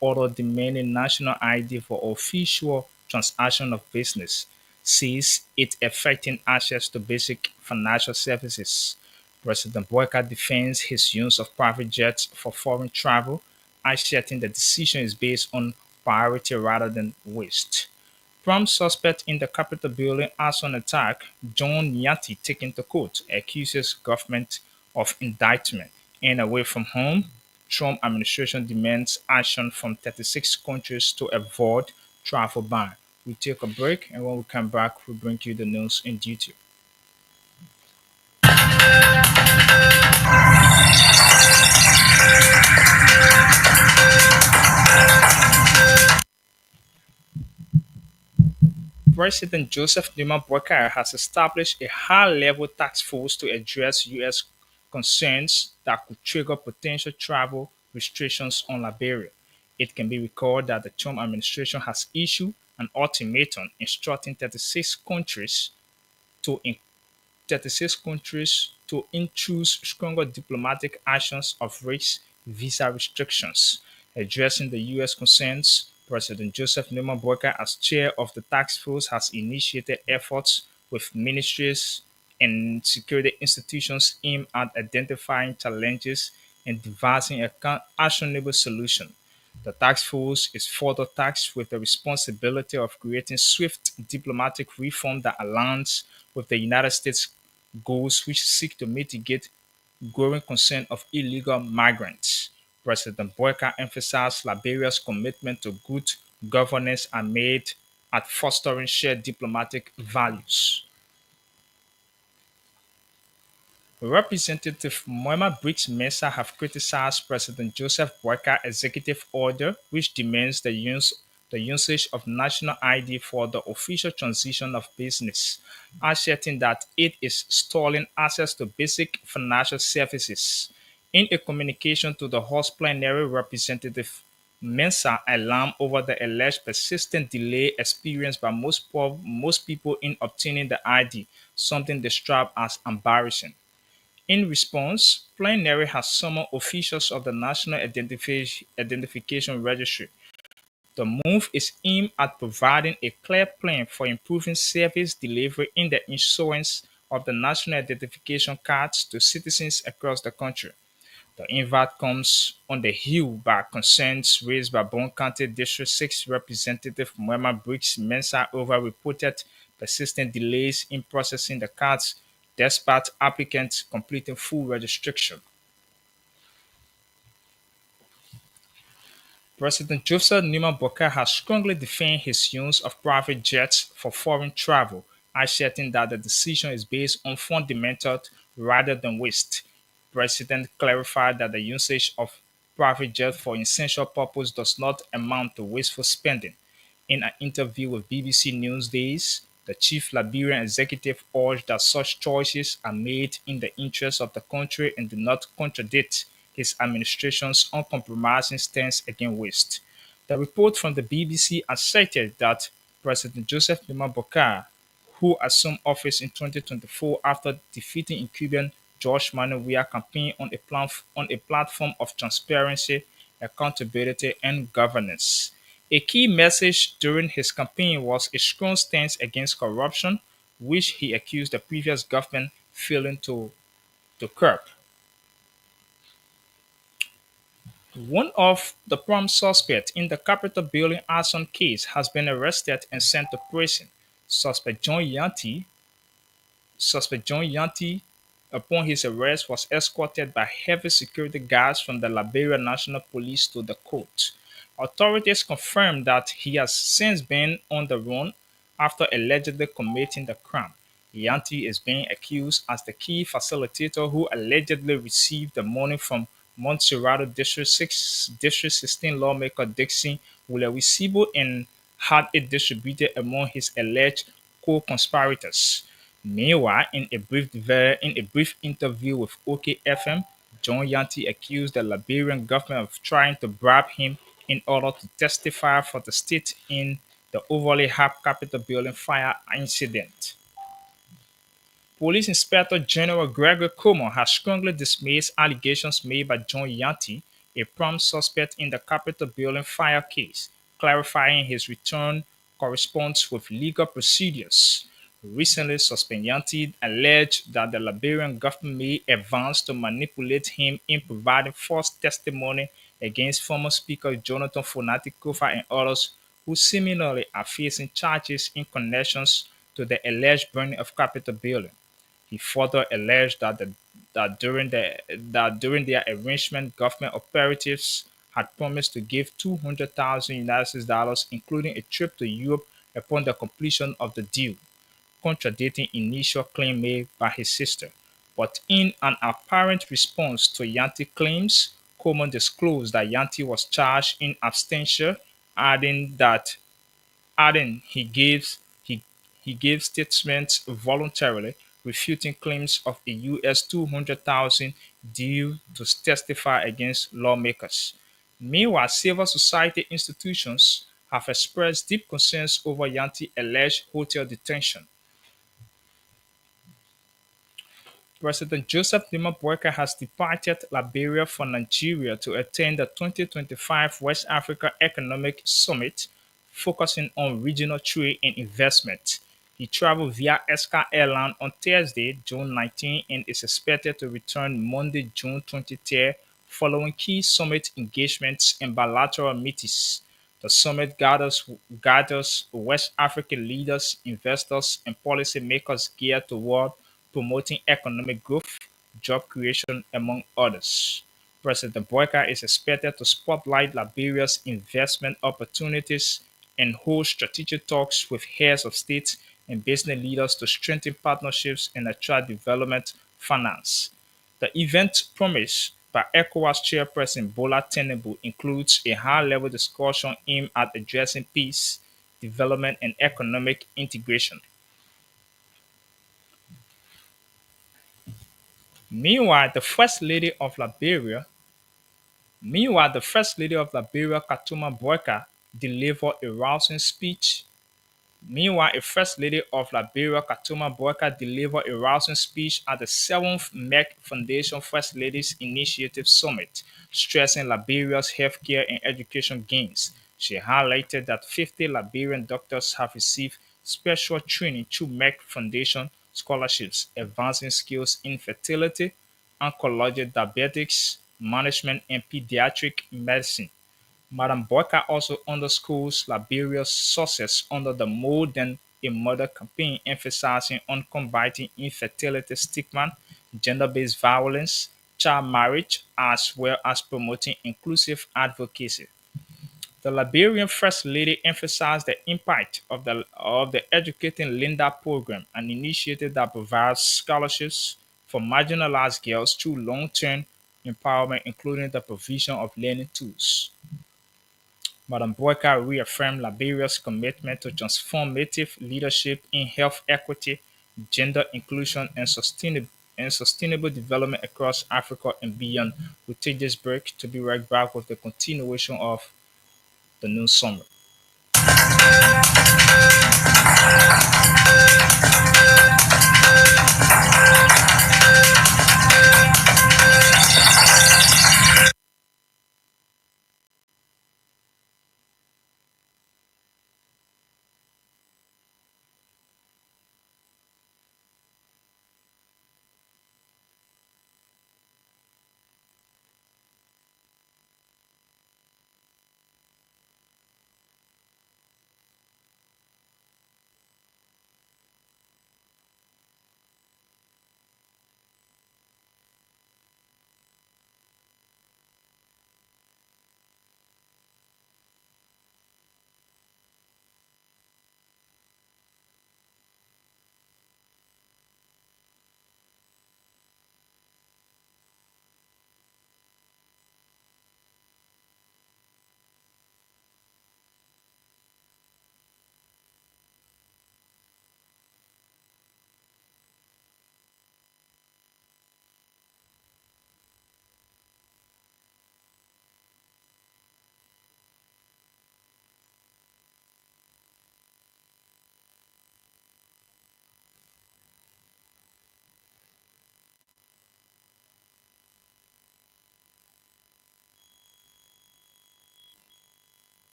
order demanding national ID for official transaction of business, says it affecting access to basic financial services. President Boyka defends his use of private jets for foreign travel, asserting the decision is based on priority rather than waste. Prime suspect in the Capitol building arson attack, John Yanti, taken to court, accuses government of indictment. And away from home, Trump administration demands action from 36 countries to avoid travel ban. We take a break, and when we come back, we bring you the news in detail. President Joseph Newman Boakai has established a high-level task force to address U.S. concerns that could trigger potential travel restrictions on Liberia. It can be recalled that the Trump administration has issued an ultimatum instructing to in- 36 countries to introduce stronger diplomatic actions of race visa restrictions. Addressing the U.S. concerns, President Joseph Newman Boyka, as chair of the task force, has initiated efforts with ministries and security institutions aimed at identifying challenges and devising a actionable solution. The task force is further tasked with the responsibility of creating swift diplomatic reform that aligns with the United States goals which seek to mitigate growing concern of illegal migrants. President Boyka emphasized Liberia's commitment to good governance amid at fostering shared diplomatic values. Representative Moema Briggs Mensah have criticized President Joseph Boyka's executive order, which demands the usage of national ID for the official transition of business, asserting that it is stalling access to basic financial services. In a communication to the House plenary, Representative Mensah alarmed over the alleged persistent delay experienced by most people in obtaining the ID, something described as embarrassing. In response, Plenary has summoned officials of the National Identification Registry. The move is aimed at providing a clear plan for improving service delivery in the issuance of the national identification cards to citizens across the country. The invite comes on the heel by concerns raised by Bone County District 6 Representative Moema Briggs Mensah over reported persistent delays in processing the cards despite applicants completing full registration. President Joseph Nima Boka has strongly defended his use of private jets for foreign travel, asserting that the decision is based on fundamental rather than waste. President clarified that the usage of private jets for essential purpose does not amount to wasteful spending. In an interview with BBC Newsdays, the chief Liberian executive urged that such choices are made in the interest of the country and do not contradict his administration's uncompromising stance against waste. The report from the BBC asserted that President Joseph Nima Bokar, who assumed office in 2024 after defeating incumbent George Manuel Weah campaign on a platform of transparency, accountability, and governance. A key message during his campaign was a strong stance against corruption, which he accused the previous government failing to curb. One of the prime suspects in the Capitol building arson case has been arrested and sent to prison. Suspect John Yanti, Suspect John Yanti, upon his arrest, was escorted by heavy security guards from the Liberia National Police to the court. Authorities confirmed that he has since been on the run after allegedly committing the crime. Yanti is being accused as the key facilitator who allegedly received the money from Montserrado District 16 lawmaker Dixon Wulewisibo and had it distributed among his alleged co-conspirators. Meanwhile, in a brief interview with OKFM, John Yanti accused the Liberian government of trying to bribe him in order to testify for the state in the overly hyped Capitol building fire incident. Police Inspector General Gregory Como has strongly dismissed allegations made by John Yanti, a prime suspect in the Capitol building fire case, clarifying his return corresponds with legal procedures. Recently, Suspendyanti alleged that the Liberian government may advance to manipulate him in providing false testimony against former Speaker Jonathan Fonati Kofa and others who seemingly are facing charges in connections to the alleged burning of Capitol building. He further alleged that during their arrangement, government operatives had promised to give 200,000 United dollars, including a trip to Europe upon the completion of the deal, contradicting initial claim made by his sister. But in an apparent response to Yanti claims, Coleman disclosed that Yanti was charged in absentia, adding that adding he gave statements voluntarily refuting claims of a US 200,000 due to testify against lawmakers. Meanwhile, civil society institutions have expressed deep concerns over Yanti alleged hotel detention. President Joseph Nima Boyka has departed Liberia for Nigeria to attend the 2025 West Africa Economic Summit, focusing on regional trade and investment. He traveled via Eska Airline on Thursday, June 19, and is expected to return Monday, June 23, following key summit engagements and bilateral meetings. The summit gathers West African leaders, investors, and policymakers geared toward promoting economic growth, job creation, among others. President Boyka is expected to spotlight Liberia's investment opportunities and hold strategic talks with heads of state and business leaders to strengthen partnerships and attract development finance. The event promised by ECOWAS Chairperson Bola Tinubu includes a high-level discussion aimed at addressing peace, development, and economic integration. Meanwhile, the First Lady of Liberia, Katuma Boyka, delivered a rousing speech. Meanwhile, a First Lady of Liberia, Katuma Boyka, delivered a rousing speech at the 7th MEC Foundation First Ladies Initiative Summit, stressing Liberia's healthcare and education gains. She highlighted that 50 Liberian doctors have received special training through MEC Foundation scholarships, advancing skills in fertility, oncology, diabetics management, and pediatric medicine. Madam Boyka also underscores Liberia's success under the More Than a Mother campaign, emphasizing on combating infertility stigma, gender-based violence, child marriage, as well as promoting inclusive advocacy. The Liberian First Lady emphasized the impact of the Educating Linda program, an initiative that provides scholarships for marginalized girls through long-term empowerment, including the provision of learning tools. Madam Boyka reaffirmed Liberia's commitment to transformative leadership in health equity, gender inclusion, and sustainable development across Africa and beyond. We take this break to be right back with the continuation of the new summer.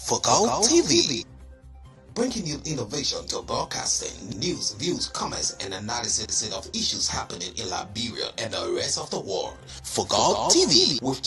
Focal TV. Bringing you innovation to broadcasting, news, views, comments, and analysis of issues happening in Liberia and the rest of the world. Focal TV with